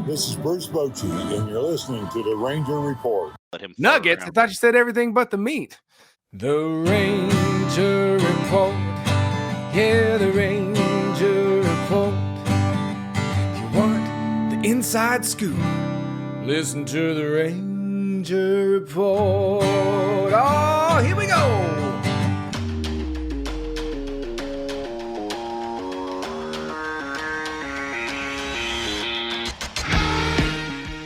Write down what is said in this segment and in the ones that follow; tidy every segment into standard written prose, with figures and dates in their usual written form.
This is Bruce Bochy, and you're listening to the Ranger Report. Nuggets? I thought you said everything but the meat. The Ranger Report. Yeah, the Ranger Report. If you want the inside scoop, listen to the Ranger Report. Oh, here we go.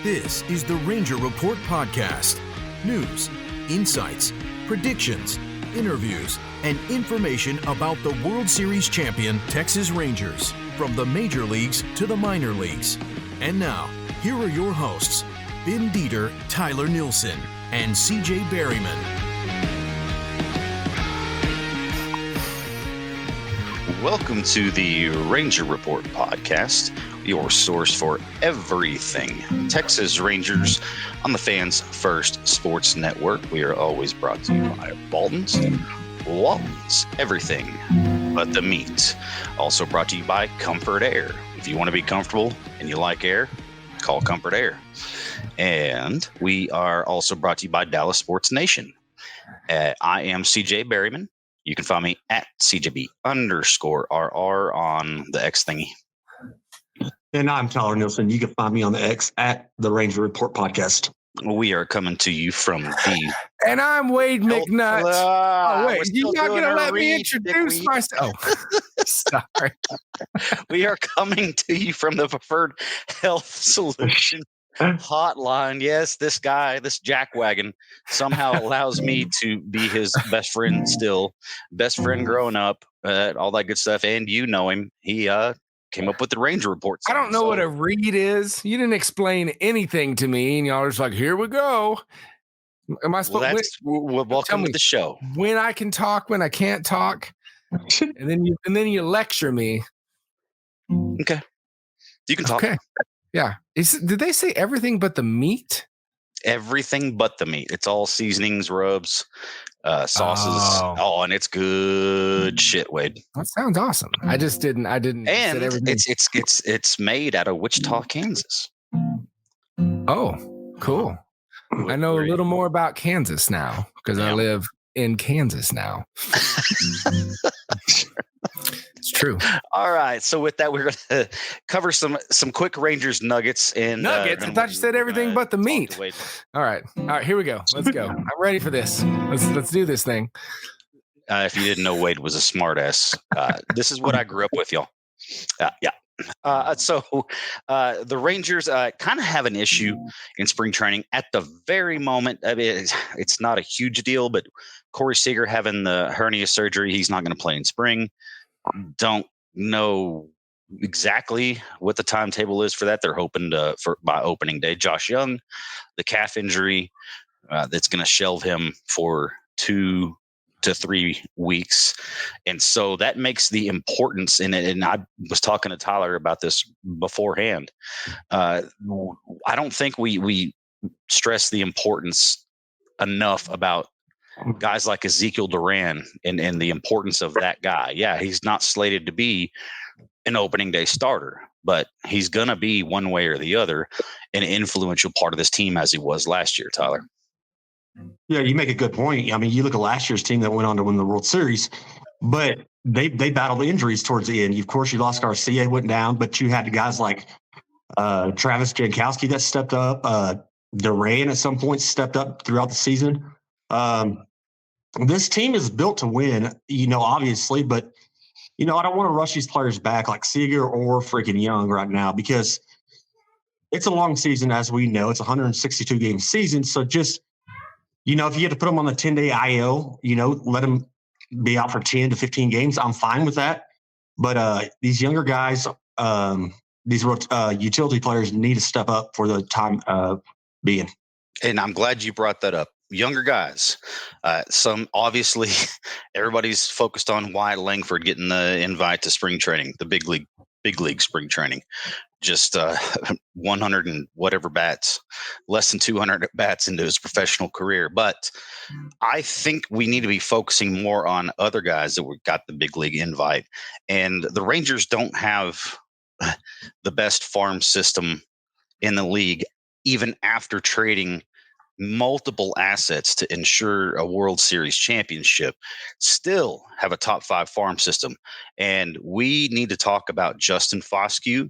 This is the Ranger Report podcast. News, insights, predictions, interviews, and information about the World Series champion Texas Rangers, from the major leagues to the minor leagues. And now, here are your hosts, Ben Dieter, Tyler Nilson, and CJ Berryman. Welcome to the Ranger Report podcast, your source for everything Texas Rangers on the Fans First Sports Network. We are always brought to you by Walton's, everything but the meat. Also brought to you by Comfort Air. If you want to be comfortable and you like air, call Comfort Air. And we are also brought to you by Dallas Sports Nation. I am CJ Berryman. You can find me at CJB_RR on the X thingy. And I'm Tyler Nilson. You can find me on the X at the Ranger Report podcast. We are coming to you from the... And I'm Wade McNutt. Oh, wait, you're not going to let me introduce myself. Sorry. We are coming to you from the Preferred Health Solution hotline. Yes, this guy, this jackwagon, somehow allows me to be his best friend still. Best friend growing up, all that good stuff. And you know him. He came up with the Ranger Report. I don't know what a read is. You didn't explain anything to me, and y'all are just like, here we go. Am I supposed welcome to the show. When I can talk, when I can't talk, and then you lecture me. Okay. You can talk. Okay. Yeah. Did they say everything but the meat? Everything but the meat. It's all seasonings, rubs, sauces. Oh, and it's good shit, Wade. That sounds awesome. I didn't. And it's made out of Wichita, Kansas. Oh, cool. I know a little more about Kansas now because I live in Kansas now. It's true. All right. So with that, we're going to cover some quick Rangers nuggets. And nuggets? I thought you said everything but the meat. All right. Here we go. Let's go. I'm ready for this. Let's do this thing. If you didn't know Wade was a smartass, this is what I grew up with, y'all. So the Rangers kind of have an issue in spring training at the very moment. I mean, it's not a huge deal, but Corey Seager having the hernia surgery, he's not going to play in spring. Don't know exactly what the timetable is for that. They're hoping by opening day. Josh Young, the calf injury, that's going to shelve him for 2 to 3 weeks. And so that makes the importance in it. And I was talking to Tyler about this beforehand. I don't think we stress the importance enough about guys like Ezekiel Duran and the importance of that guy. Yeah, he's not slated to be an opening day starter, but he's going to be one way or the other an influential part of this team as he was last year, Tyler. Yeah, you make a good point. I mean, you look at last year's team that went on to win the World Series, but they battled injuries towards the end. Of course, you lost Garcia, went down, but you had guys like Travis Jankowski that stepped up. Duran at some point stepped up throughout the season. This team is built to win, obviously, but, I don't want to rush these players back like Seager or freaking Young right now because it's a long season, as we know. It's a 162-game season. So just, if you have to put them on the 10-day IL, let them be out for 10 to 15 games. I'm fine with that. But these younger guys, these utility players need to step up for the time being. And I'm glad you brought that up. Younger guys, some obviously everybody's focused on Wyatt Langford getting the invite to spring training, the big league spring training. Just 100 and whatever bats, less than 200 bats into his professional career. But I think we need to be focusing more on other guys that got the big league invite. And the Rangers don't have the best farm system in the league, even after trading multiple assets to ensure a World Series championship, still have a top 5 farm system. And we need to talk about Justin Foscue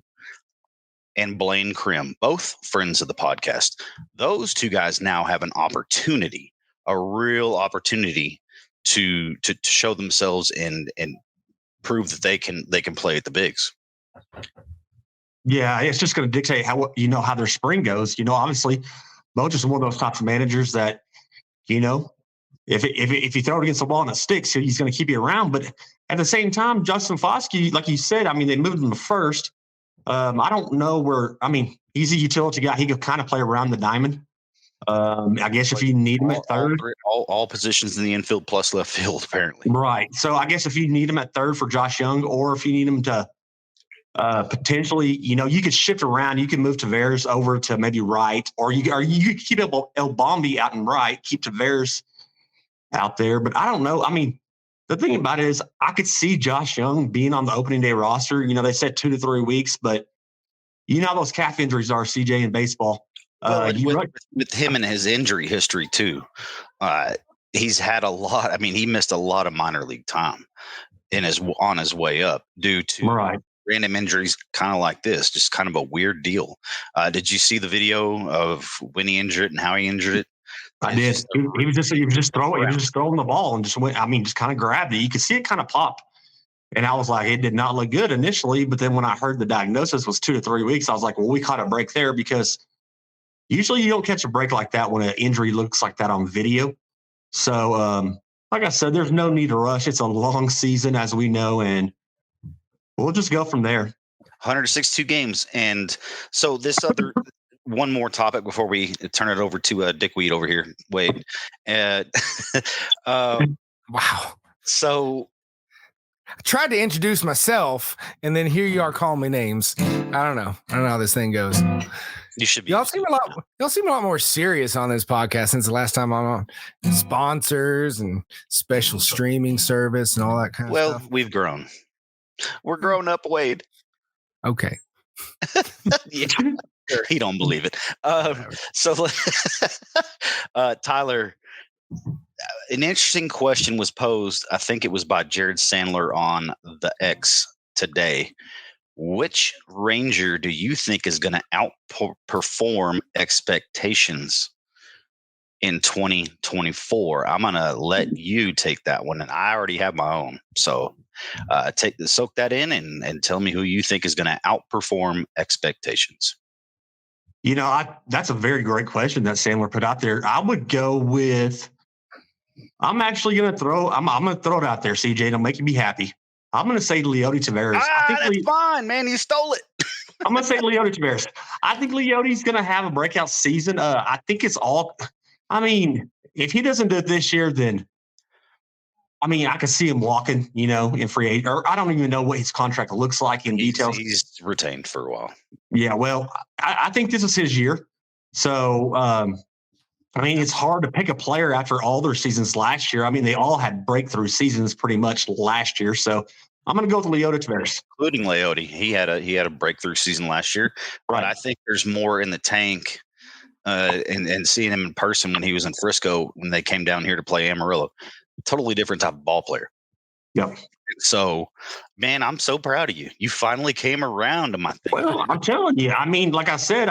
and Blaine Krim, both friends of the podcast. Those two guys now have an opportunity, a real opportunity to show themselves and prove that they can play at the bigs. Yeah, it's just going to dictate how their spring goes. Obviously, Boch is one of those types of managers that, if you throw it against the wall and it sticks, he's going to keep you around. But at the same time, Justin Foscue, like you said, they moved him to first. I don't know where. He's a utility guy. He could kind of play around the diamond. I guess if you need him at third, all positions in the infield plus left field, apparently. Right. So I guess if you need him at third for Josh Young, or if you need him to potentially, you could shift around. You can move Tavares over to maybe right, or you could keep El Bombi out and right, keep Tavares out there. But I don't know. The thing about it is I could see Josh Young being on the opening day roster. They said 2 to 3 weeks, but how those calf injuries are, CJ, in baseball. With him and his injury history too, he's had a lot. He missed a lot of minor league time on his way up due to random injuries, kind of like this, just kind of a weird deal. Did you see the video of when he injured it and how he injured it? I did. He was just throwing the ball and just went. Just kind of grabbed it. You could see it kind of pop. And I was like, it did not look good initially. But then when I heard the diagnosis was 2 to 3 weeks, I was like, well, we caught a break there, because usually you don't catch a break like that when an injury looks like that on video. So, like I said, there's no need to rush. It's a long season, as we know, and we'll just go from there. 162 games. And so this other one more topic before we turn it over to Dickweed over here, Wade. Wow. So I tried to introduce myself, and then here you are calling me names. I don't know how this thing goes. You should be. Y'all seem a lot more serious on this podcast since the last time I'm on. Sponsors and special streaming service and all that kind of stuff. Well, we've grown. We're grown up, Wade. Okay. Yeah. He don't believe it. So, Tyler, an interesting question was posed. I think it was by Jared Sandler on the X today. Which Ranger do you think is going to outperform expectations in 2024? I'm going to let you take that one, and I already have my own. So soak that in and tell me who you think is going to outperform expectations. That's a very great question that Sandler put out there. I would go with. I'm actually going to throw. I'm going to throw it out there, CJ. It'll make you be happy. I'm going to say Leody Taveras. That's fine, man. You stole it. I'm going to say Leody Taveras. I think Leody's going to have a breakout season. I think it's all. If he doesn't do it this year, then I could see him walking, in free agent. Or I don't even know what his contract looks like in details. He's retained for a while. Yeah, well, I think this is his year. So, it's hard to pick a player after all their seasons last year. They all had breakthrough seasons pretty much last year. So I'm going to go with Leody Taveras. Including Leody. He had a breakthrough season last year. Right. But I think there's more in the tank. And seeing him in person when he was in Frisco, when they came down here to play Amarillo, totally different type of ball player. Yep. So, man, I'm so proud of you. You finally came around to my thing. Well, I'm telling you, like I said,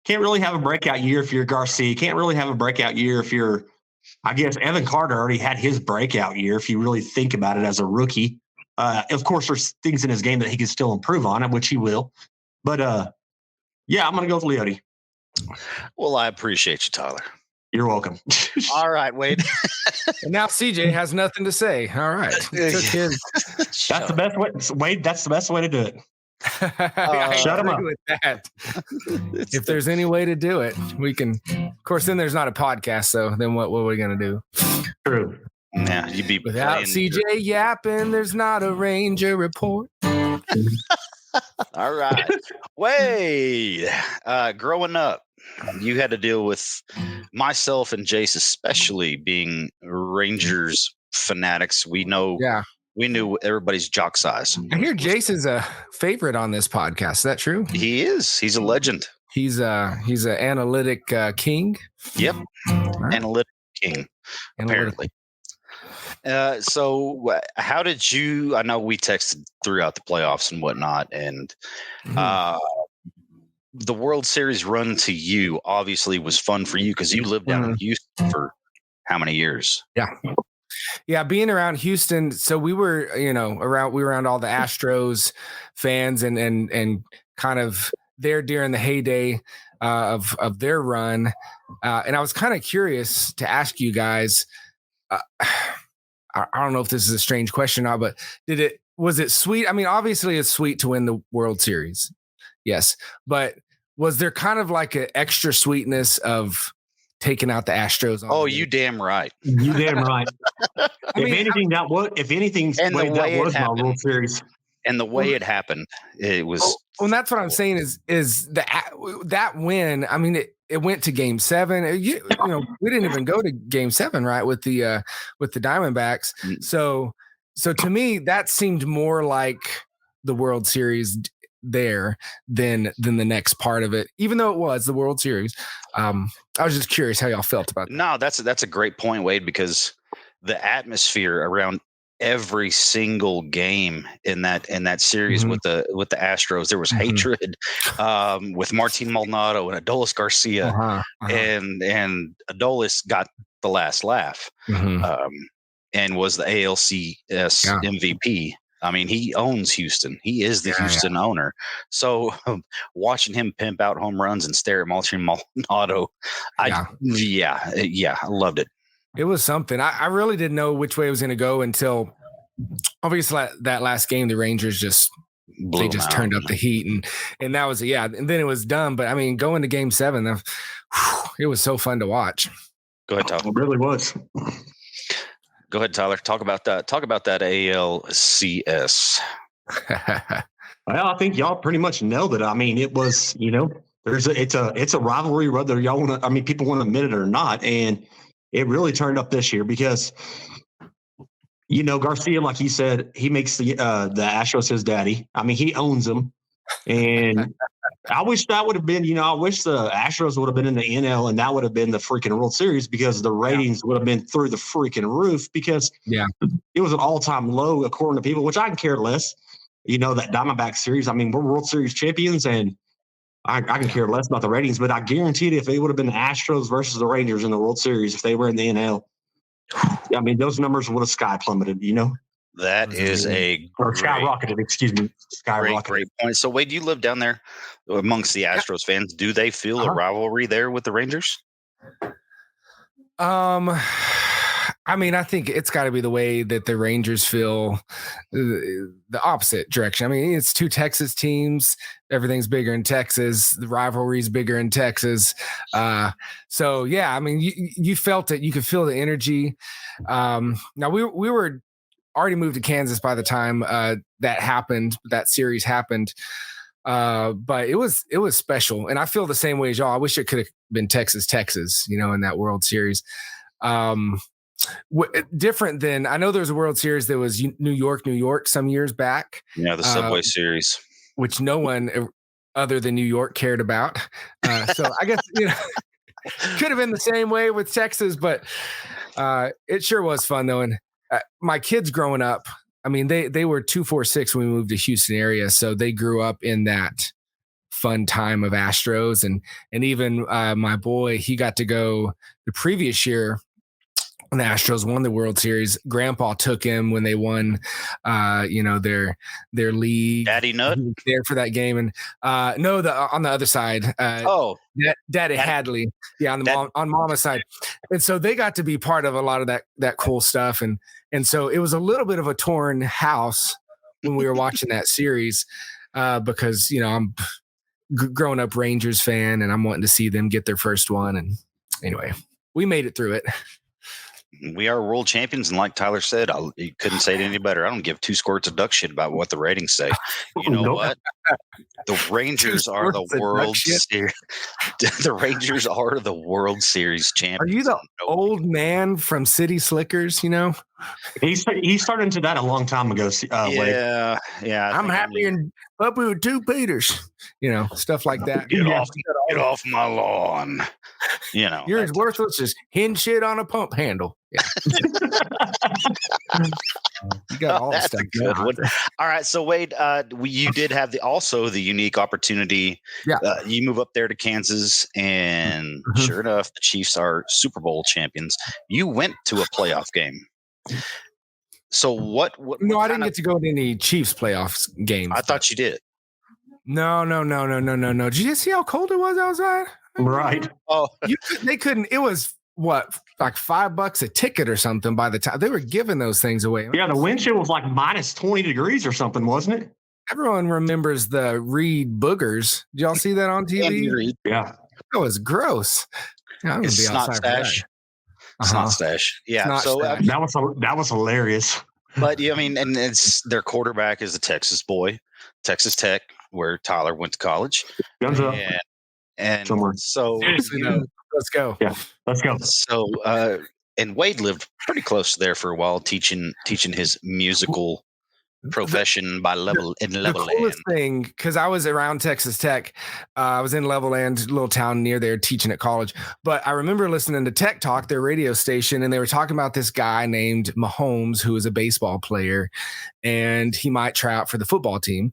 can't really have a breakout year if you're Garcia. Can't really have a breakout year if you're, I guess, Evan Carter already had his breakout year if you really think about it as a rookie. Of course, there's things in his game that he can still improve on, which he will. But, yeah, I'm going to go with Leody. Well, I appreciate you, Tyler. You're welcome. All right, Wade. And now CJ has nothing to say. All right. That's the best way. Wade, that's the best way to do it. Shut him up. With that. If there's any way to do it, we can. Of course, then there's not a podcast. So then what are we going to do? True. Yeah, you'd be without CJ yapping. There's not a Ranger report. All right. Wade, growing up, you had to deal with myself and Jace, especially being Rangers fanatics. We knew everybody's jock size. I hear Jace is a favorite on this podcast. Is that true? He is. He's a legend. He's an analytic king. Yep, Right. analytic king, apparently. So how did you? I know we texted throughout the playoffs and whatnot, and the World Series run to you obviously was fun for you because you lived down in Houston for how many years? Yeah, being around Houston. So we were, around all the Astros fans and kind of there during the heyday of their run. And I was kind of curious to ask you guys. I don't know if this is a strange question or not, but was it sweet? I mean, obviously it's sweet to win the World Series. Yes. But was there kind of like an extra sweetness of taking out the Astros? Oh, you damn right. You damn right. If anything, and the way that was it my happened. World Series. And the way it happened, it was. Well, that's what I'm saying is that win. I mean, it went to Game 7. We didn't even go to Game 7, right? With the Diamondbacks. So to me, that seemed more like the World Series there than the next part of it, even though it was the World Series. I was just curious how y'all felt about that. No, that's a great point, Wade, because the atmosphere around every single game in that series with the Astros, there was hatred with Martin Maldonado and Adolis Garcia, and Adolis got the last laugh and was the ALCS MVP. I mean, he owns Houston. He is the Houston owner. So watching him pimp out home runs and stare at Martin Maldonado, I loved it. It was something. I really didn't know which way it was going to go until obviously that last game, the Rangers just turned up the heat and that was and then it was done. But I mean, going to Game 7, it was so fun to watch. Go ahead, Tyler. It really was. Go ahead, Tyler. Talk about that ALCS. Well, I think y'all pretty much nailed it. I mean, it was, it's a rivalry, whether people want to admit it or not. And it really turned up this year because, Garcia, like he said, he makes the Astros his daddy. I mean, he owns them. And I wish that would have been, I wish the Astros would have been in the NL and that would have been the freaking World Series because the ratings would have been through the freaking roof because it was an all-time low according to people, which I can care less. That Diamondback series, I mean, we're World Series champions and I can care less about the ratings, but I guarantee if it would have been the Astros versus the Rangers in the World Series, if they were in the NL, I mean, those numbers would have sky plummeted, That is skyrocketed, excuse me. Great point. So, Wade, you live down there amongst the Astros fans. Do they feel a rivalry there with the Rangers? I mean, I think it's got to be the way that the Rangers feel the opposite direction. I mean, it's two Texas teams. Everything's bigger in Texas. The rivalry's bigger in Texas. So, yeah, I mean, you felt it. You could feel the energy. Now, we were already moved to Kansas by the time that series happened. But it was special. And I feel the same way as y'all. I wish it could have been Texas, in that World Series. Different than, I know there was a World Series that was New York some years back. Yeah, the Subway Series. Which no one other than New York cared about. So I guess, could have been the same way with Texas, but it sure was fun though. And my kids growing up, I mean, they were 246 when we moved to Houston area. So they grew up in that fun time of Astros. And even my boy, he got to go the previous year when the Astros won the World Series. Grandpa took him when they won, their league. Daddy Nut? He was there for that game. And no, on the other side. Daddy Hadley. Yeah, on Mama's side. And so they got to be part of a lot of that cool stuff. And so it was a little bit of a torn house when we were watching that series because, I'm growing up Rangers fan and I'm wanting to see them get their first one. And anyway, we made it through it. We are world champions, and like Tyler said, you couldn't say it any better. I don't give 2 squirts of duck shit about what the ratings say. You know what? The Rangers are the World Series. The Rangers are the World Series champions. Are you the old man from City Slickers? You know, he started into that a long time ago. Wade. Yeah. I'm happy and puppy with 2 Peters. You know, stuff like that. Get off my lawn. You know, you're as worthless as hen shit on a pump handle. Yeah. You got all that's stuff. A good one. All right, so Wade, you did have the unique opportunity. Yeah, you move up there to Kansas, and sure enough, the Chiefs are Super Bowl champions. You went to a playoff game. So what no, I didn't get to go to any Chiefs playoffs games. I thought you did. No. Did you see how cold it was outside? Right. Oh, they couldn't. It was what, like $5 a ticket or something by the time they were giving those things away. Yeah, the wind chill was like minus 20 degrees or something, wasn't it? Everyone remembers the Reed boogers. Did y'all see that on TV? Yeah. That was gross. Yeah, it's not stash. It's not stash. Yeah. Not so stash. That was hilarious. But I mean, and it's their quarterback is a Texas boy, Texas Tech, where Tyler went to college. Guns up. And somewhere. So let's go. Yeah, let's go. So and Wade lived pretty close there for a while, teaching his musical profession by Level Land. The coolest thing, because I was around Texas Tech, I was in Levelland, little town near there, teaching at college. But I remember listening to Tech Talk, their radio station, and they were talking about this guy named Mahomes, who was a baseball player, and he might try out for the football team.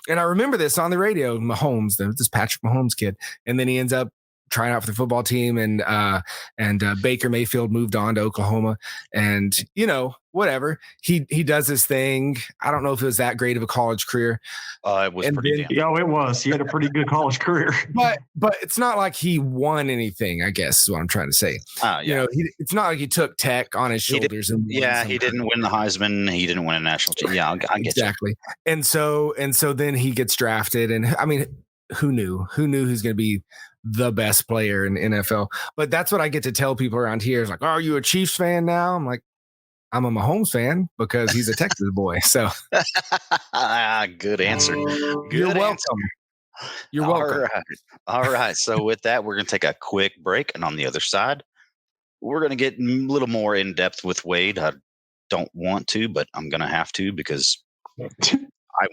And I remember this on the radio, Mahomes, this Patrick Mahomes kid, and then he ends up trying out for the football team, and Baker Mayfield moved on to Oklahoma, and whatever, he does his thing. I don't know if it was that great of a college career. It was pretty. Yeah, it was. He had a pretty good college career, but it's not like he won anything, I guess is what I'm trying to say. Yeah. It's not like he took Tech on his shoulders. He didn't win the Heisman. He didn't win a national. Yeah, I get exactly. You. And so then he gets drafted, and I mean, who knew who's going to be the best player in the NFL? But that's what I get to tell people around here. Is like, oh, are you a Chiefs fan now? I'm like, I'm a Mahomes fan because he's a Texas boy. So good answer. You're welcome. You're welcome. All right. So with that, we're going to take a quick break. And on the other side, we're going to get a little more in depth with Wade. I don't want to, but I'm going to have to because I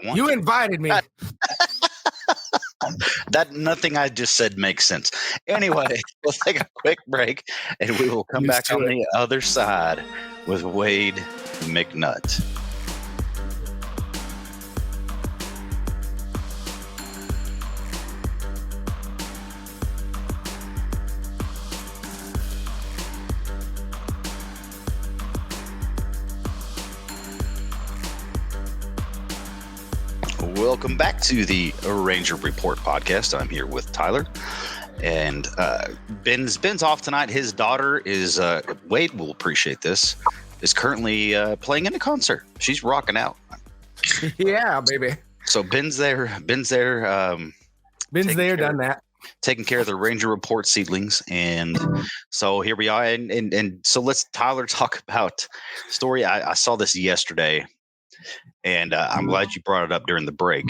want you to. Invited me. That nothing I just said makes sense. Anyway, we'll take a quick break and we will come back on the other side with Wade McNutt. Welcome back to the Ranger Report podcast. I'm here with Tyler, and Ben's off tonight. His daughter is Wade will appreciate this. Is currently playing in a concert. She's rocking out. Yeah, baby. So Ben's there. Done that. Taking care of the Ranger Report seedlings, and so here we are. And so let's Tyler talk about story. I saw this yesterday. And I'm glad you brought it up during the break.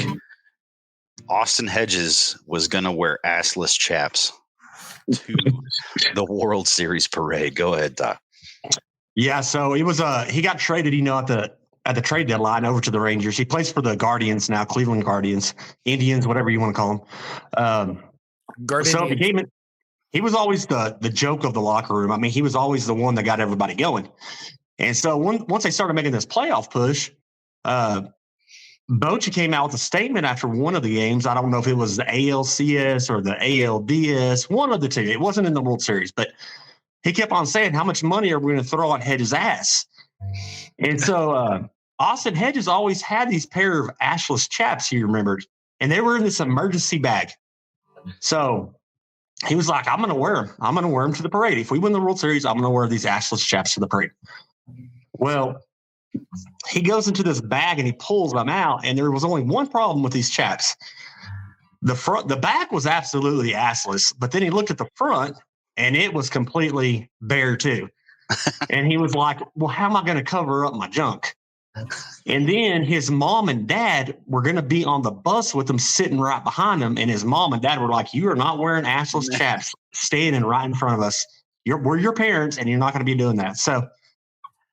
Austin Hedges was going to wear assless chaps to the World Series parade. Go ahead, Ty. Yeah, so it was he got traded, at the trade deadline over to the Rangers. He plays for the Guardians now, Cleveland Guardians, Indians, whatever you want to call them. So he was always the joke of the locker room. I mean, he was always the one that got everybody going. And so once they started making this playoff push, Bochy came out with a statement after one of the games. I don't know if it was the ALCS or the ALDS, one of the two. It wasn't in the World Series, but he kept on saying, how much money are we going to throw at Hedges' ass? And so Austin Hedges always had these pair of ashless chaps, he remembered, and they were in this emergency bag. So he was like, I'm going to wear them. I'm going to wear them to the parade. If we win the World Series, I'm going to wear these ashless chaps to the parade. Well, he goes into this bag and he pulls them out, and there was only one problem with these chaps. The back was absolutely assless, but then he looked at the front and it was completely bare too. And he was like, well, how am I going to cover up my junk? And then his mom and dad were going to be on the bus with him, sitting right behind him. And his mom and dad were like, you are not wearing assless chaps standing right in front of us. We're your parents, and you're not going to be doing that. So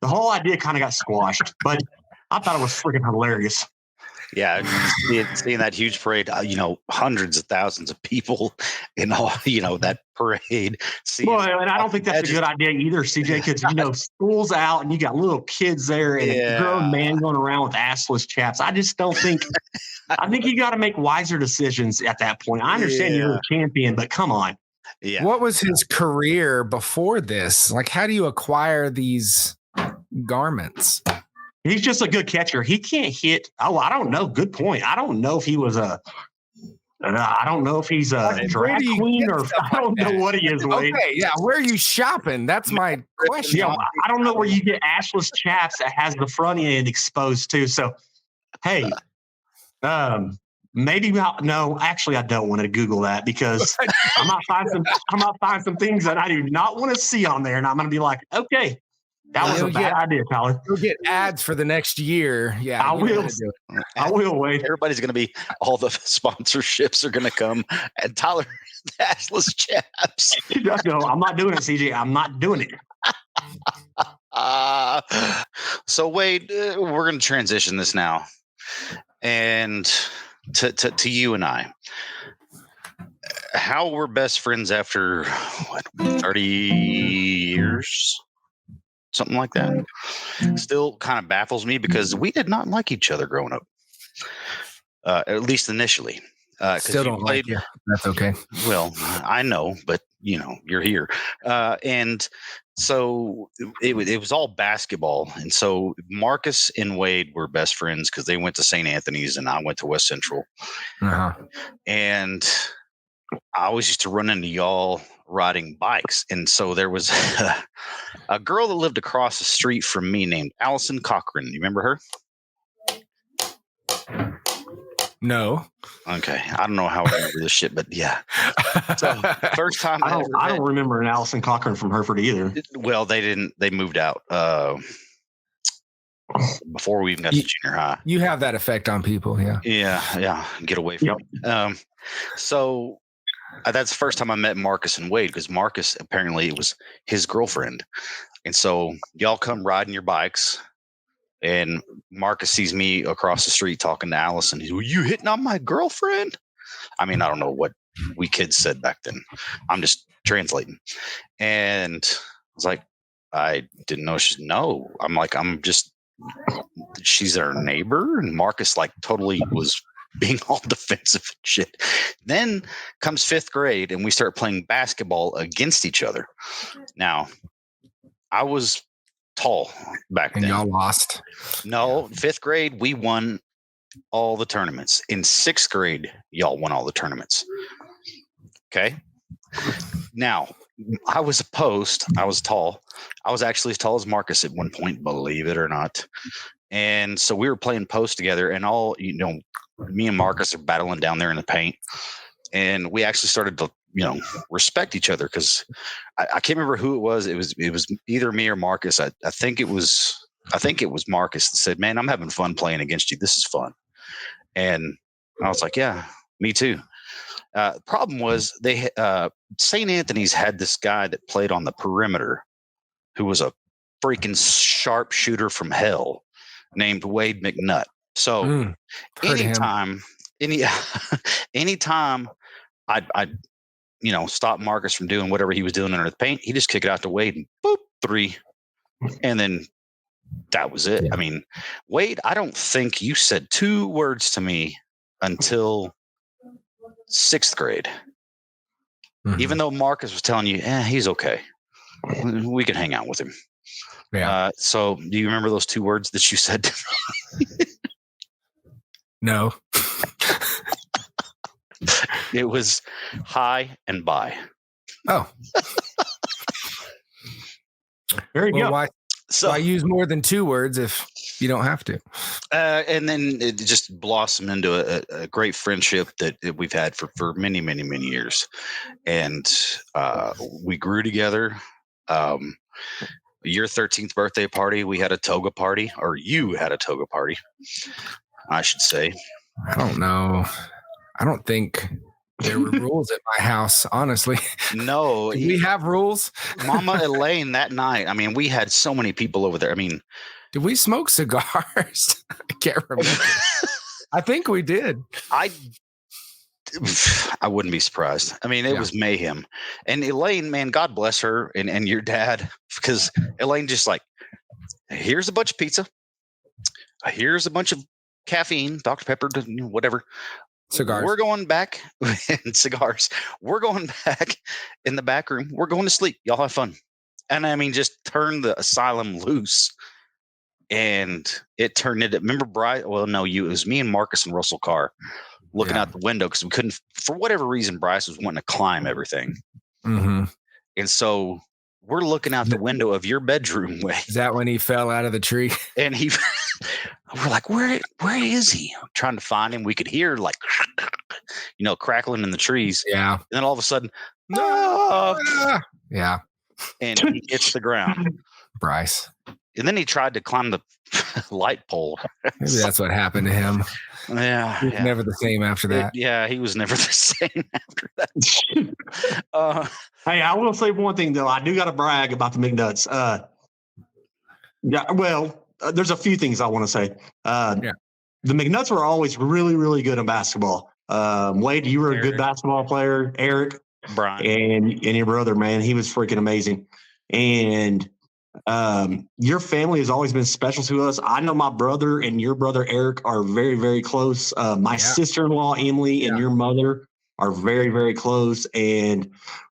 the whole idea kind of got squashed, but I thought it was freaking hilarious. Yeah, seeing that huge parade, hundreds of thousands of people in all, that parade. Well, and I don't think that's a good idea either, CJ, because, school's out and you got little kids there and a grown man going around with assless chaps. I just don't think – I think you got to make wiser decisions at that point. I understand you're a champion, but come on. Yeah. What was his career before this? Like, how do you acquire these garments? He's just a good catcher. He can't hit. Oh, I don't know. Good point. I don't know if he was I don't know if he's a drag queen or I don't know what he is, Wade. Okay, yeah. Where are you shopping? That's my question. Yeah, I don't know where you get ashless chaps that has the front end exposed too. So, hey, maybe no. Actually, I don't want to Google that because I might find some things that I do not want to see on there, and I'm going to be like, okay. That was a bad idea, Tyler. You'll get ads for the next year. Yeah, I will. I will, Wade. Everybody's going to be, all the sponsorships are going to come. And Tyler, the assless chaps. No, I'm not doing it, CJ. I'm not doing it. So, Wade, we're going to transition this now. And to you and I. How we're best friends after, 30 years? Something like that. Still kind of baffles me because we did not like each other growing up, at least initially. Still don't like you. That's okay. Well, I know, but you're here, and so it was all basketball, and so Marcus and Wade were best friends because they went to St. Anthony's and I went to West Central, and I always used to run into y'all riding bikes. And so there was a girl that lived across the street from me named Allison Cochran. You remember her? No. Okay. I don't know how I remember this shit, but yeah. So first time I don't remember an Allison Cochran from Hereford either. Well, they moved out before we even got to junior high. You have that effect on people. Yeah. Yeah. Get away from it. So that's the first time I met Marcus and Wade because Marcus apparently it was his girlfriend. And so y'all come riding your bikes and Marcus sees me across the street talking to Allison. He's, were you hitting on my girlfriend? I mean, I don't know what we kids said back then. I'm just translating. And I was like, I didn't know no. I'm like, she's our neighbor. And Marcus like totally was being all defensive and shit. Then comes 5th grade and we start playing basketball against each other. Now, I was tall back then. And y'all lost? No, 5th grade, we won all the tournaments. In 6th grade, y'all won all the tournaments. Okay? Now, I was a post. I was tall. I was actually as tall as Marcus at one point, believe it or not. And so we were playing post together and me and Marcus are battling down there in the paint, and we actually started to, respect each other because I can't remember who it was. It was either me or Marcus. I think it was Marcus that said, "Man, I'm having fun playing against you. This is fun." And I was like, "Yeah, me too." Problem was St. Anthony's had this guy that played on the perimeter who was a freaking sharpshooter from hell named Wade McNutt. So anytime I'd stop Marcus from doing whatever he was doing under the paint, he just kick it out to Wade and boop, 3. And then that was it. Yeah. I mean, Wade, I don't think you said 2 words to me until 6th grade. Mm-hmm. Even though Marcus was telling you, he's okay. We can hang out with him. Yeah. So do you remember those 2 words that you said to me? No. It was hi and bye. Oh. There you go. Why use more than 2 words if you don't have to? And then it just blossomed into a great friendship that we've had for many, many, many years. And we grew together. your 13th birthday party, we had a toga party, or you had a toga party, I should say. I don't know. I don't think there were rules at my house, honestly. No. Do we have rules? Mama Elaine that night, I mean, we had so many people over there. I mean, did we smoke cigars? I can't remember. I think we did. I wouldn't be surprised. I mean, it was mayhem. And Elaine, man, God bless her and your dad, because Elaine just like, here's a bunch of pizza. Here's a bunch of caffeine, Dr. Pepper, whatever. Cigars. We're going back and cigars. We're going back in the back room. We're going to sleep. Y'all have fun. And I mean, just turn the asylum loose. And it turned into, remember Bryce? Well, no, it was me and Marcus and Russell Carr looking out the window because we couldn't, for whatever reason, Bryce was wanting to climb everything. Mm-hmm. And so we're looking out the window of your bedroom, Wade. Is that when he fell out of the tree? And we're like, where is he? I'm trying to find him. We could hear like, crackling in the trees. Yeah. And then all of a sudden, no. Yeah. And he hits the ground. Bryce. And then he tried to climb the light pole. Maybe that's what happened to him. Yeah. He was never the same after that. He was never the same after that. Hey, I will say one thing, though. I do got to brag about the McNutts. There's a few things I want to say. The McNutts were always really, really good in basketball. Wade, you were a good basketball player. Eric, Brian, and your brother, man, he was freaking amazing. And your family has always been special to us. I know my brother and your brother Eric are very, very close. My sister-in-law Emily and your mother are very, very close. And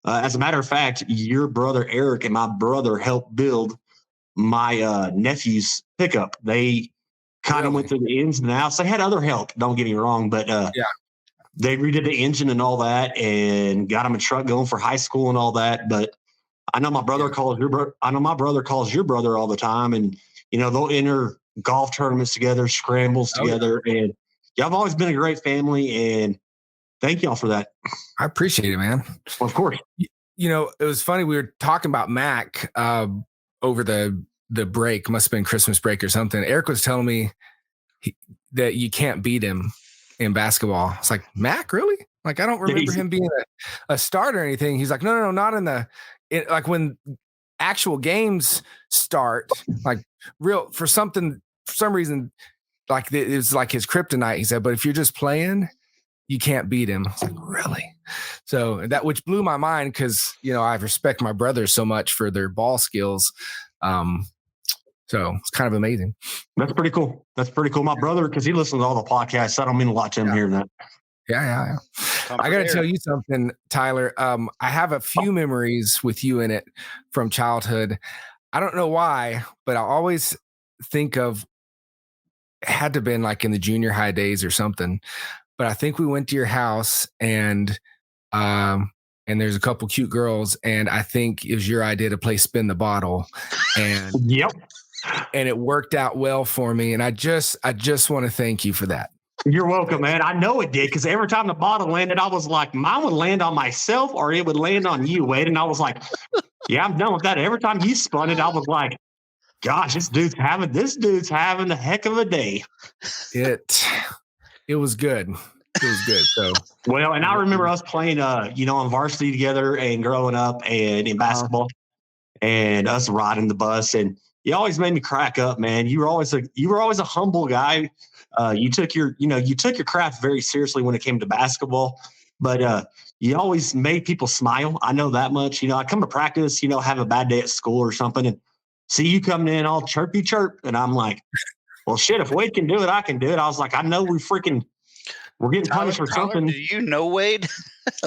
as a matter of fact, your brother Eric and my brother helped build my nephew's pickup. They kind of went through the ins and outs. They had other help, don't get me wrong, but they redid the engine and all that and got him a truck going for high school and all that. But I know my brother calls your brother. I know my brother calls your brother all the time, and they'll enter golf tournaments together, scrambles together, and y'all have always been a great family. And thank y'all for that. I appreciate it, man. Well, of course. It was funny. We were talking about Mac over the break. Must have been Christmas break or something. Eric was telling me that you can't beat him in basketball. It's like, Mac, really? Like, I don't remember him being a starter or anything. He's like, no, not in the. Like when actual games start, like for some reason, like it was like his kryptonite. He said, but if you're just playing, you can't beat him. I was like, really? So which blew my mind because I respect my brothers so much for their ball skills. So it's kind of amazing. That's pretty cool. My brother, because he listens to all the podcasts. I don't mean a lot to him hearing that. Yeah. I got to tell you something, Tyler. I have a few memories with you in it from childhood. I don't know why, but I always think of it had to have been like in the junior high days or something. But I think we went to your house and there's a couple cute girls, and I think it was your idea to play spin the bottle. And and it worked out well for me. And I just want to thank you for that. You're welcome, man. I know it did because every time the bottle landed, I was like, mine would land on myself or it would land on you, Wade. And I was like, yeah, I'm done with that. Every time you spun it, I was like, gosh, this dude's having a heck of a day. It was good. It was good. So well, and I remember us playing, on varsity together and growing up and in basketball and us riding the bus. And you always made me crack up, man. You were always a humble guy. You took your craft very seriously when it came to basketball, but you always made people smile. I know that much. I come to practice, have a bad day at school or something, and see you coming in all chirpy chirp, and I'm like, well, shit, if Wade can do it, I can do it. I was like, I know we're getting punished for something. Do you know Wade?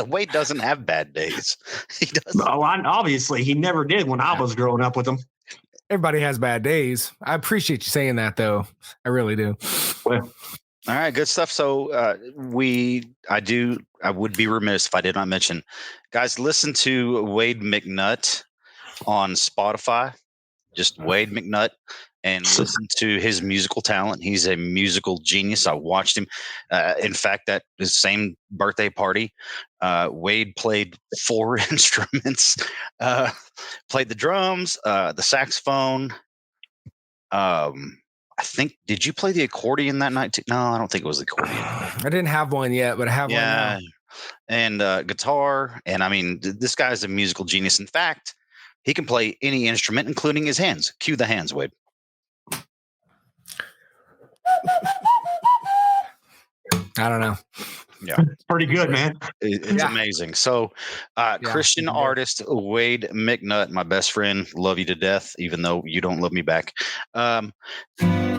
Wade doesn't have bad days. He doesn't. Oh, obviously he never did when I was growing up with him. Everybody has bad days. I appreciate you saying that, though. I really do. Well, all right, good stuff. So I would be remiss if I did not mention, guys, listen to Wade McNutt on Spotify. Just Wade McNutt. and listen to his musical talent. He's a musical genius. I watched him. In fact, at his same birthday party, Wade played 4 instruments, played the drums, the saxophone. I think, did you play the accordion that night too? No, I don't think it was the accordion. I didn't have one yet, but I have one now. And guitar. And I mean, this guy's a musical genius. In fact, he can play any instrument, including his hands. Cue the hands, Wade. I don't know. Yeah, it's pretty good, man. It's amazing. So, Christian artist Wade McNutt, my best friend, love you to death, even though you don't love me back.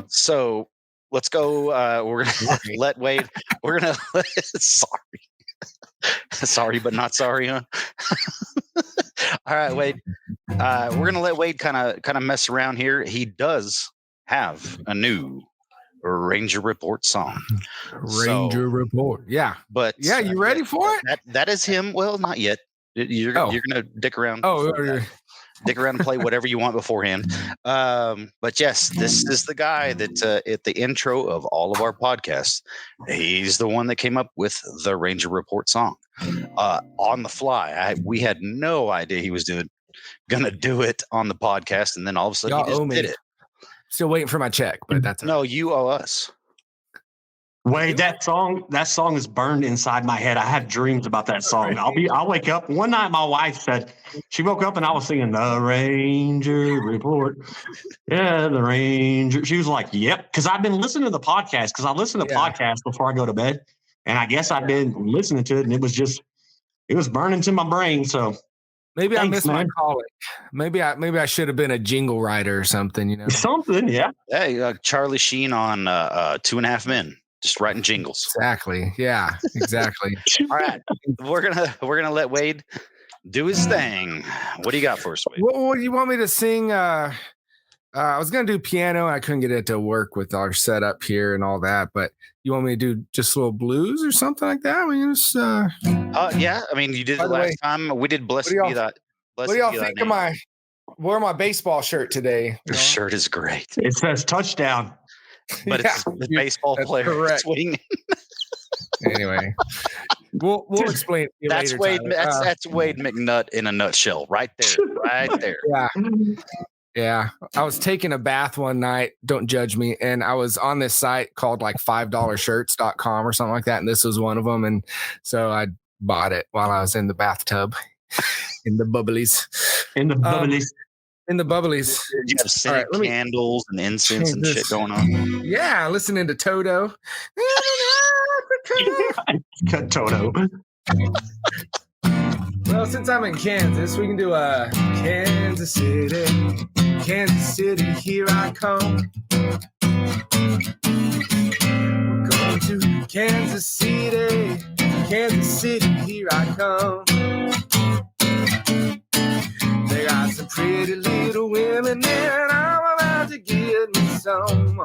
So let's go. We're gonna let Wade. We're gonna sorry, but not sorry, huh? All right, Wade. We're gonna let Wade kind of mess around here. He does have a new Ranger Report song. Report. Yeah. But yeah, you ready for it? That is him. Well, not yet. You're gonna dick around. Dick around and play whatever you want beforehand. But yes, this is the guy that at the intro of all of our podcasts, he's the one that came up with the Ranger Report song on the fly. We had no idea he was gonna do it on the podcast, and then all of a sudden he just did it. Still waiting for my check, but that's no, you owe us. Wade, that song is burned inside my head. I have dreams about that song. I'll wake up. One night my wife said, she woke up and I was singing the Ranger Report. Yeah, the Ranger. She was like, yep. Because I've been listening to the podcast, because I listen to podcasts before I go to bed. And I guess I've been listening to it, and it was burning to my brain. So maybe I missed my calling. Maybe I should have been a jingle writer or something, you know. Something, yeah. Hey, Charlie Sheen on 2.5 Men, just writing jingles. Exactly. Yeah, exactly. All right. We're gonna let Wade do his thing. What do you got for us, Wade? What do you want me to sing? I was gonna do piano, and I couldn't get it to work with our setup here and all that, but you want me to do just a little blues or something like that? Yeah. I mean, you did the last time. We did Blessed Be That. What do y'all think of my baseball shirt today? The shirt is great. It says touchdown. But it's the baseball player swinging. Anyway, we'll explain it to you that's later. Wade. That's Wade McNutt in a nutshell, right there, right there. Yeah. I was taking a bath one night. Don't judge me. And I was on this site called like $5shirts.com or something like that. And this was one of them. And so I bought it while I was in the bathtub, in the bubblies. In the bubblies. You have scented candles and incense and shit going on. Yeah. Listening to Toto. Cut Toto. Well, since I'm in Kansas, we can do a Kansas City, here I come. We're going to Kansas City, here I come. They got some pretty little women there, and I'm about to get me some.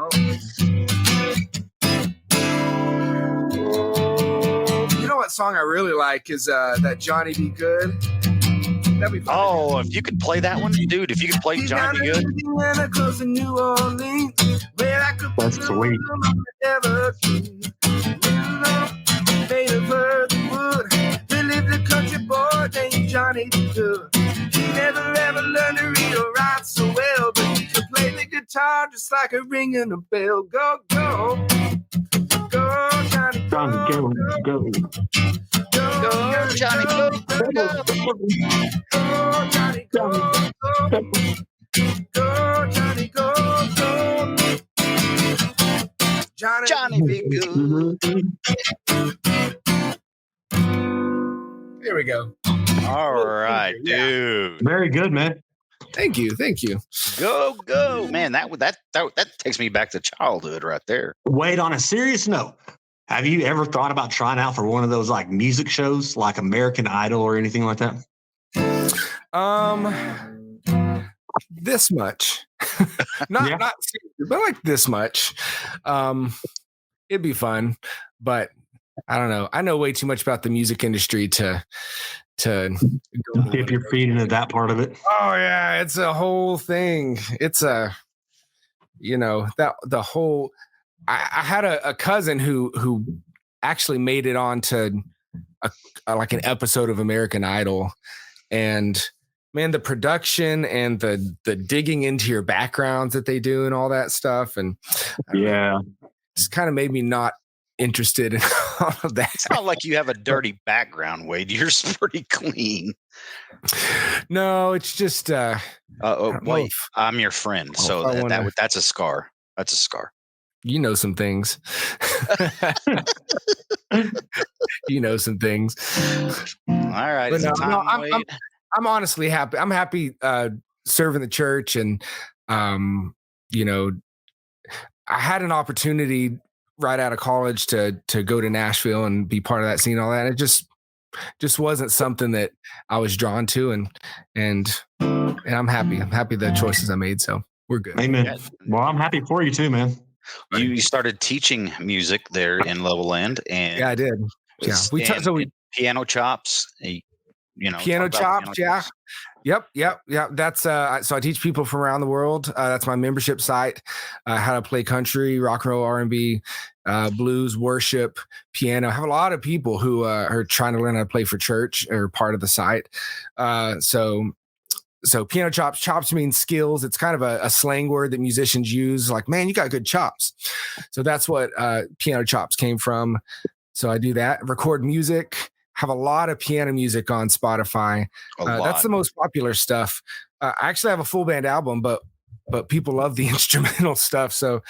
You know what song I really like is that Johnny Be Good. That'd be fun. Oh, if you could play that one, dude. If you could play Johnny Be Good. Close to New Orleans, where I could that's sweet. Made of earth wood. There lived a country boy named Johnny Be Good. He never ever learned to read or write so well, but he could play the guitar just like a ringing a bell. Go, go. Go, Johnny, go, go. Go, Johnny, go, go. Go, Johnny, go, go. Go, Johnny, go, go. Johnny Be Good. There we go. All right, dude. Very good, man. Thank you. Go, man. That takes me back to childhood right there. Wade, on a serious note, have you ever thought about trying out for one of those like music shows, like American Idol or anything like that? This much, not but like this much. It'd be fun, but I don't know. I know way too much about the music industry to dip your feet into that part of it. Oh yeah, it's a whole thing. It's a that the whole. I had a cousin who actually made it onto like an episode of American Idol, and man, the production and the digging into your backgrounds that they do and all that stuff, and it's kind of made me not interested in all of that. It's not like you have a dirty background, Wade. You're pretty clean. No, it's just wait, I'm your friend, so that's a scar. That's a scar. You know some things. You know some things. All right. I'm honestly happy. I'm happy serving the church, and I had an opportunity right out of college to go to Nashville and be part of that scene, all that. And it just wasn't something that I was drawn to, and I'm happy. I'm happy the choices I made. So we're good. Amen. Yeah. Well, I'm happy for you too, man. You started teaching music there in Levelland, and yeah, I did. Yeah, we piano chops. Piano chops. Yeah. Yep. That's so I teach people from around the world. That's my membership site. How to play country, rock and roll, R&B, blues, worship, piano. I have a lot of people who are trying to learn how to play for church or part of the site. So piano chops means skills. It's kind of a slang word that musicians use. Like, man, you got good chops. So that's what piano chops came from. So I do that, record music, have a lot of piano music on Spotify. That's the most popular stuff. I actually have a full band album, but people love the instrumental stuff. So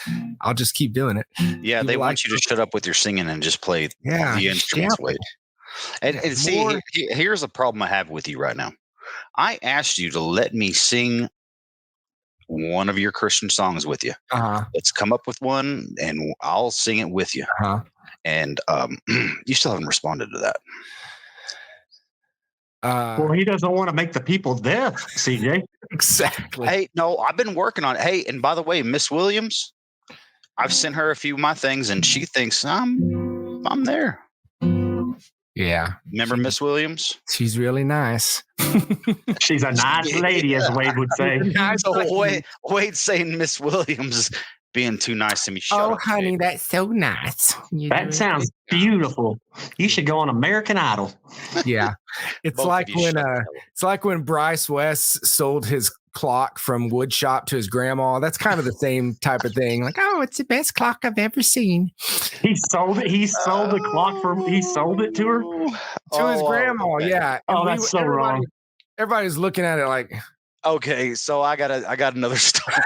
I'll just keep doing it. Yeah. They want you to shut up with your singing and just play the instruments. And see, here's the problem I have with you right now. I asked you to let me sing one of your Christian songs with you. Let's come up with one, and I'll sing it with you. And you still haven't responded to that. Well, he doesn't want to make the people deaf, CJ. Exactly. Hey, no, I've been working on it. Hey, and by the way, Miss Williams, I've sent her a few of my things, and she thinks I'm there. Yeah. Remember Miss Williams? She's really nice. She's a nice lady, as Wade would say. Wade's saying Miss Williams being too nice to me. Shut up, honey, Wade. That's so nice. That sounds beautiful. You should go on American Idol. Yeah. It's like when Bryce West sold his clock from woodshop to his grandma. That's kind of the same type of thing. Like, oh, it's the best clock I've ever seen. He sold it. He sold the clock he sold it to her? To his grandma, yeah. And that's so wrong. Everybody's looking at it like, okay, so I got another story.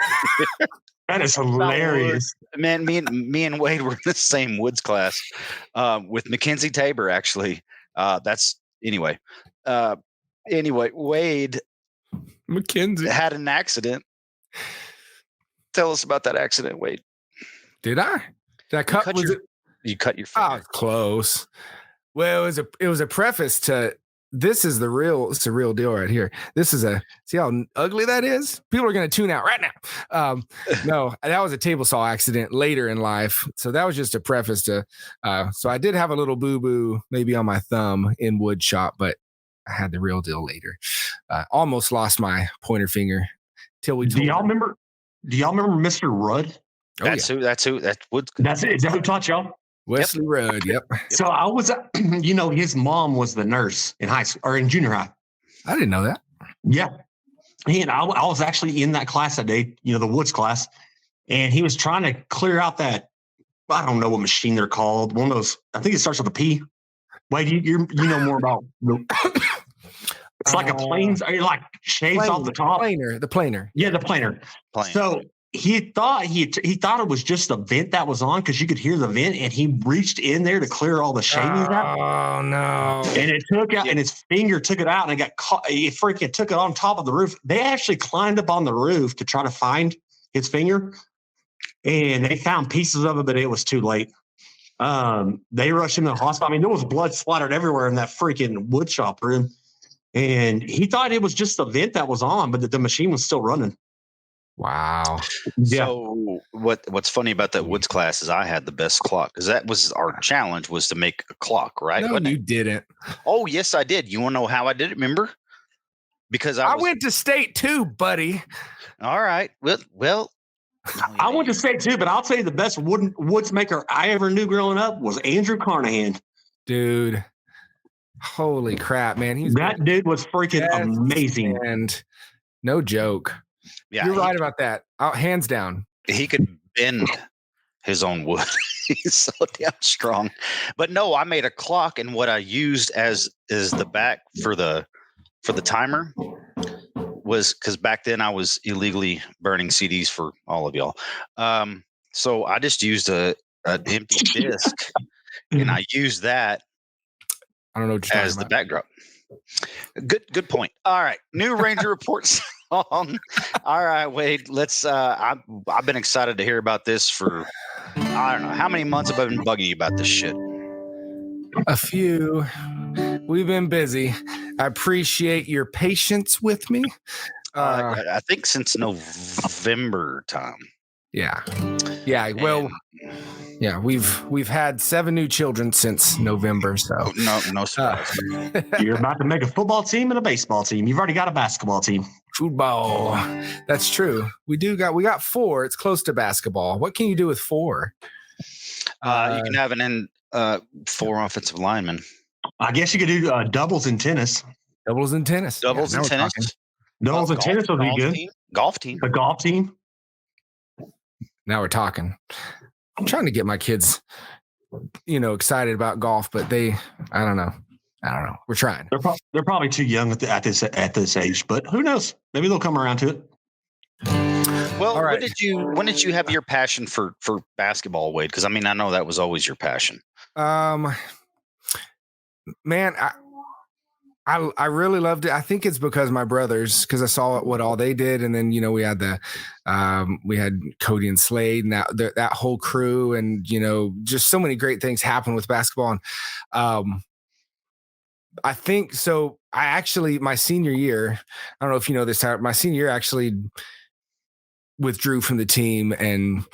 That is hilarious. Man, me and Wade were in the same woods class with Mackenzie Tabor, actually. Anyway, Wade Mackenzie had an accident. Tell us about that accident, Wade. Did I? Did I cut? You cut your finger. Oh, close. Well, it was a preface to this is the real deal right here. See how ugly that is? People are going to tune out right now. No, that was a table saw accident later in life. So that was just a preface to, so I did have a little boo-boo maybe on my thumb in wood shop, but I had the real deal later. Almost lost my pointer finger till we. Do y'all remember Mr. Rudd? That's who. Is that who taught y'all? Wesley Rudd. Yep. So I was, his mom was the nurse in high school or in junior high. I didn't know that. Yeah. And I was actually in that class that day, the woods class, and he was trying to clear out that, I don't know what machine they're called. One of those, I think it starts with a P. Wait, you know more about it's like a planes, or like shaves off the top. The planer. Yeah, the planer. So he thought it was just the vent that was on because you could hear the vent, and he reached in there to clear all the shavings out. Oh no! And it took out, and his finger took it out, and it got caught. He freaking took it on top of the roof. They actually climbed up on the roof to try to find his finger, and they found pieces of it, but it was too late. They rushed him to the hospital. I mean, there was blood splattered everywhere in that freaking wood shop room, and he thought it was just the vent that was on, but the machine was still running. Wow. Yeah. So what's funny about that woods class is I had the best clock because that was our challenge, was to make a clock, right? No, you didn't. Oh, yes, I did. You want to know how I did it? Remember? Because I went to state too, buddy. All right. Well, I want to say too, but I'll tell you the best woods maker I ever knew growing up was Andrew Carnahan. Dude. Holy crap, man. That dude was freaking amazing. And no joke. Yeah, You're right about that. Hands down. He could bend his own wood. He's so damn strong. But no, I made a clock, and what I used as the back for the timer was, because back then I was illegally burning CDs for all of y'all. So I just used an empty disc, and I used that I don't know what you're as the backdrop. Good point. All right, new Ranger Report song. All right, Wade. Let's. I've been excited to hear about this for I don't know how many months have I been bugging you about this shit. A few. We've been busy. I appreciate your patience with me. I think since November time. Yeah. Well, yeah. We've had 7 new children since November. So no surprise. You're about to make a football team and a baseball team. You've already got a basketball team. Football. That's true. We got 4. It's close to basketball. What can you do with 4? You can have 4 offensive linemen. I guess you could do doubles in tennis. Doubles in tennis. Doubles in tennis would be good. Golf team. A golf team. Now we're talking. I'm trying to get my kids, excited about golf, but I don't know. We're trying. They're probably too young at this age, but who knows? Maybe they'll come around to it. Well, right. When did you have your passion for basketball, Wade? Because I know that was always your passion. Man, I really loved it. I think it's because my brothers, because I saw what all they did, and then we had we had Cody and Slade and that whole crew, and just so many great things happen with basketball. And I think so. I actually, my senior year, I don't know if you know this, my senior year actually withdrew from the team, and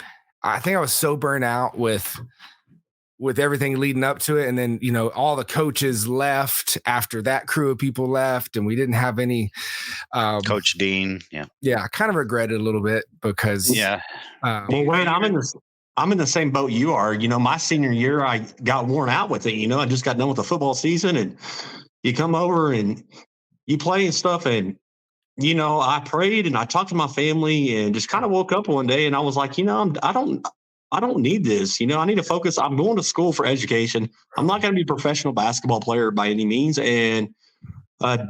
I think I was so burnt out with everything leading up to it. And then, all the coaches left after that crew of people left, and we didn't have any Coach Dean. Yeah. I kind of regret it a little bit because well, Wade, I'm in the same boat you are. My senior year, I got worn out with it. I just got done with the football season, and you come over and you play and stuff. And, I prayed and I talked to my family and just kind of woke up one day and I was like, I don't need this. I need to focus. I'm going to school for education. I'm not going to be a professional basketball player by any means. And I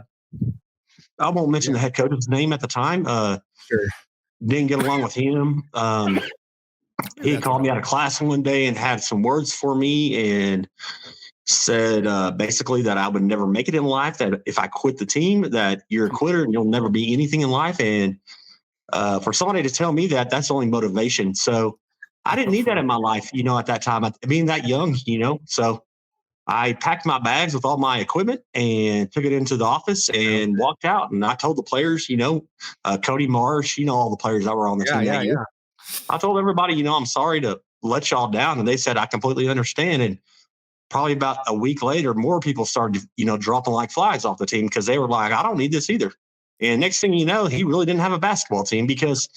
won't mention the head coach's name at the time. Sure. Didn't get along with him. He called me out of class one day and had some words for me and said basically that I would never make it in life, that if I quit the team, that you're a quitter and you'll never be anything in life. And for somebody to tell me that, that's the only motivation. So I didn't need that in my life, at that time, being that young, So I packed my bags with all my equipment and took it into the office and walked out. And I told the players, Cody Marsh, all the players that were on the team that year. I told everybody, I'm sorry to let y'all down. And they said, I completely understand. And probably about a week later, more people started, dropping like flies off the team because they were like, I don't need this either. And next thing you know, he really didn't have a basketball team because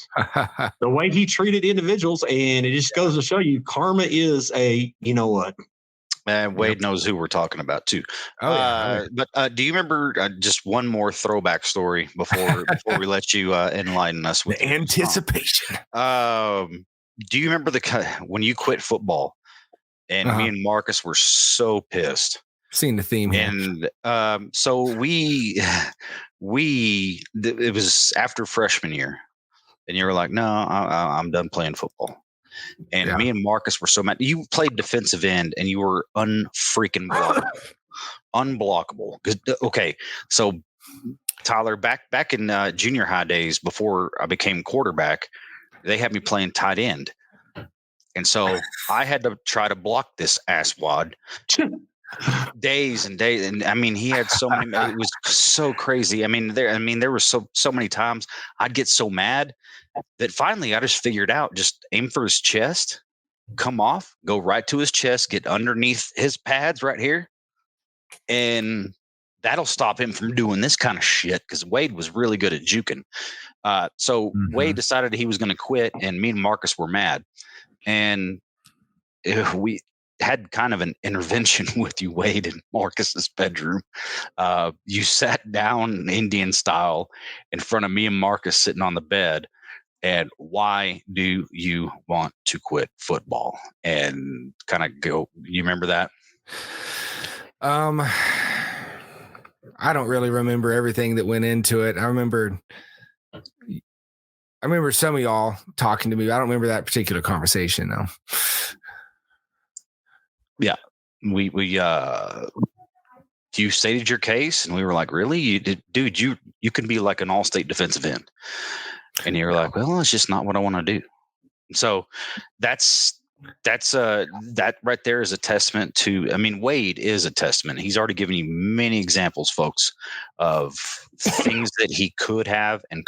the way he treated individuals, and it just goes to show you karma is what. And Wade knows who we're talking about too. But do you remember just one more throwback story before we let you enlighten us with the anticipation? Do you remember when you quit football and me and Marcus were so pissed? Seen the theme here. And so it was after freshman year, and you were like, no, I'm done playing football. And me and Marcus were so mad. You played defensive end, and you were unfreaking unblockable. Okay, so Tyler, back in junior high days before I became quarterback, they had me playing tight end, and so I had to try to block this asswad. Days and days, and he had so many. It was so crazy. There were so many times I'd get so mad that finally I just figured out: just aim for his chest, come off, go right to his chest, get underneath his pads right here, and that'll stop him from doing this kind of shit, because Wade was really good at juking. So Wade decided he was going to quit, and me and Marcus were mad. And we had kind of an intervention with you, Wade, in Marcus's bedroom. You sat down Indian style in front of me and Marcus sitting on the bed. And why do you want to quit football? And kind of go, you remember that? I don't really remember everything that went into it. I remember some of y'all talking to me. I don't remember that particular conversation though. Yeah. You stated your case, and we were like, really? You did, dude, you can be like an all-state defensive end. And you were like, well, it's just not what I want to do. So that right there is a testament to, I mean, Wade is a testament. He's already given you many examples, folks, of things that he could have had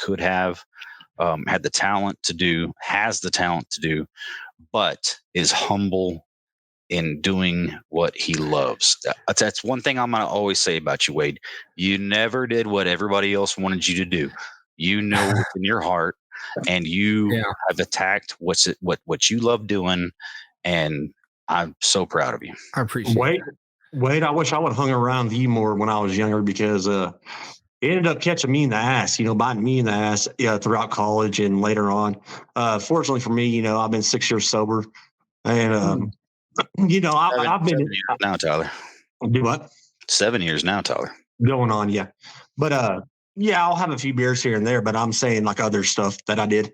the talent to do, has the talent to do, but is humble in doing what he loves. That's one thing I'm going to always say about you, Wade. You never did what everybody else wanted you to do. You know what's in your heart, and you have attacked what you love doing, and I'm so proud of you. I appreciate Wade, I wish I would have hung around you more when I was younger, because it ended up catching me in the ass, biting me in the ass throughout college and later on. Fortunately for me, I've been 6 years sober, and I've been 7 years now, Tyler. Do what? 7 years now, Tyler. Going on, yeah. But I'll have a few beers here and there, but I'm saying like other stuff that I did.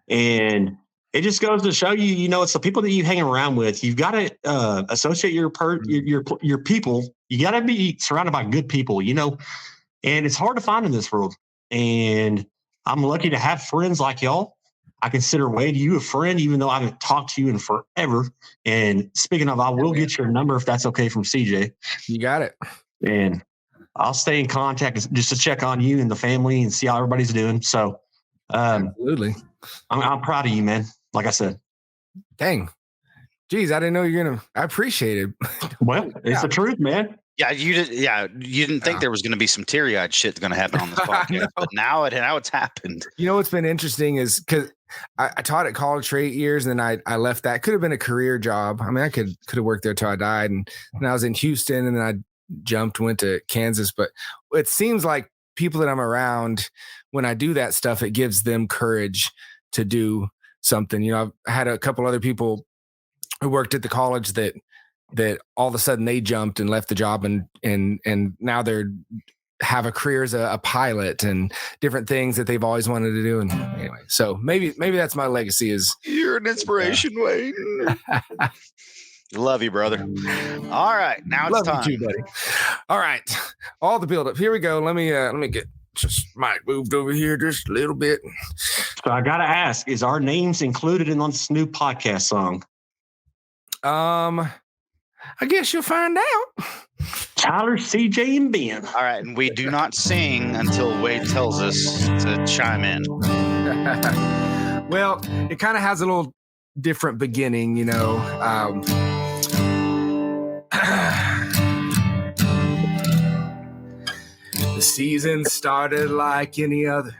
And it just goes to show you, it's the people that you hang around with. You've got to associate your people. You got to be surrounded by good people, and it's hard to find in this world. And I'm lucky to have friends like y'all. I consider Wade you a friend, even though I haven't talked to you in forever. And speaking of, I will get your number if that's okay from CJ. You got it. And I'll stay in contact just to check on you and the family and see how everybody's doing. So, absolutely. I'm proud of you, man. Like I said. Dang. Geez, I didn't know you're gonna. I appreciate it. Well, it's the truth, man. Yeah, you didn't think there was going to be some teary-eyed shit going to happen on this podcast, but now it's happened. What's been interesting is because I taught at college for 8 years, and then I left that. Could have been a career job. I mean, I could have worked there till I died, and I was in Houston, and then I went to Kansas. But it seems like people that I'm around, when I do that stuff, it gives them courage to do something. I've had a couple other people who worked at the college that all of a sudden they jumped and left the job and now have a career as a pilot and different things that they've always wanted to do. And anyway, so maybe that's my legacy. Is you're an inspiration, Wade. Love you, brother. All right, now it's time. You too, buddy. All right, all the build up. Here we go. Let me get just mic moved over here just a little bit. So I gotta ask: is our names included in this new podcast song? I guess you'll find out. Tyler, CJ, and Ben. All right, and we do not sing until Wade tells us to chime in. Well, it kind of has a little different beginning, The season started like any other.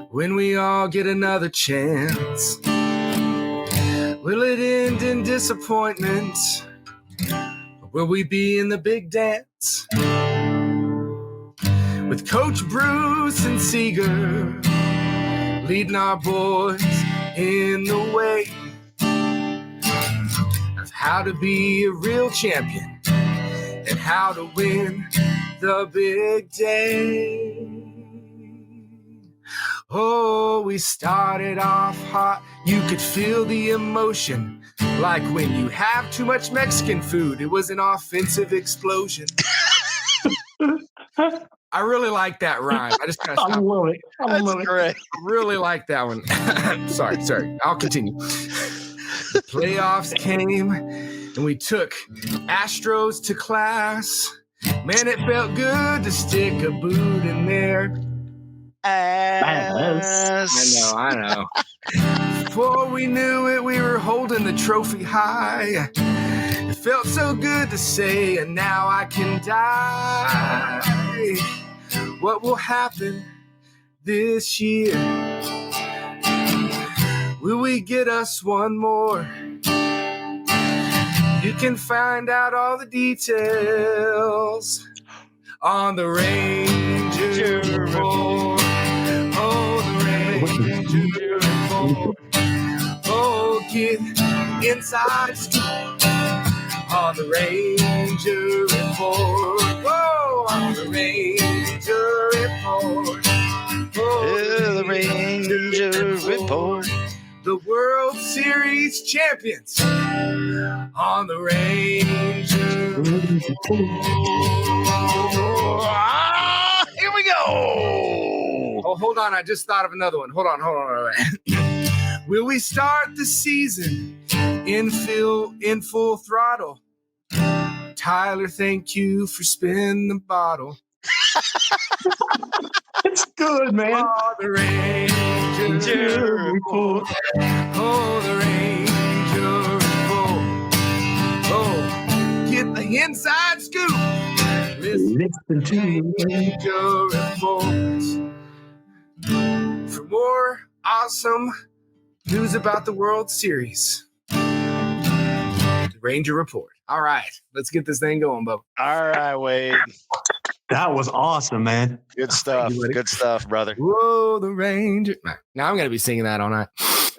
When we all get another chance, will it end in disappointment? Or will we be in the big dance? With Coach Bruce and Seeger leading our boys in the way of how to be a real champion and how to win the big day. Oh, we started off hot. You could feel the emotion, like when you have too much Mexican food. It was an offensive explosion. I really like that rhyme. I just kind of I love it. I love it. Great. I really like that one. Sorry. I'll continue. The playoffs came, and we took Astros to class. Man, it felt good to stick a boot in there. I know. Before we knew it, we were holding the trophy high. It felt so good to say, and now I can die. What will happen this year? Will we get us one more? You can find out all the details on the Ranger Report. Oh, the Ranger Report. Oh, get inside scoop on the Ranger Report. Whoa, on the Ranger Report. Oh, the Ranger Report. The World Series champions on the Ranger Report. Here we go. Oh, hold on. I just thought of another one. Hold on. Will we start the season in full throttle? Tyler, thank you for spinning the bottle. It's good, man. Oh, the Ranger Report. Oh, the Ranger Report. Oh, get the inside scoop. Listen to the Ranger Report. For more awesome news about the World Series, the Ranger Report. All right, let's get this thing going, Bo. All right, Wade. That was awesome, man. Good stuff. Good stuff, brother. Whoa, the Ranger. Now I'm going to be singing that all night.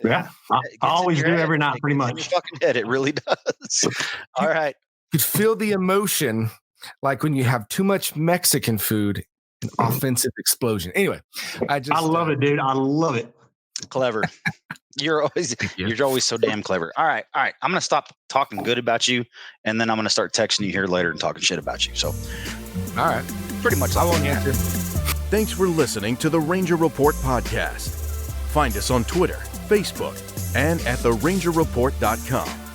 Yeah, I always do every night, pretty much. In your fucking head, it really does. All right. You could feel the emotion like when you have too much Mexican food, an offensive explosion. Anyway, I love it, dude. I love it. Clever. You're always so damn clever. All right. I'm going to stop talking good about you, and then I'm going to start texting you here later and talking shit about you. So, all right. Pretty much. I won't answer. Thanks for listening to the Ranger Report podcast. Find us on Twitter, Facebook, and at therangerreport.com.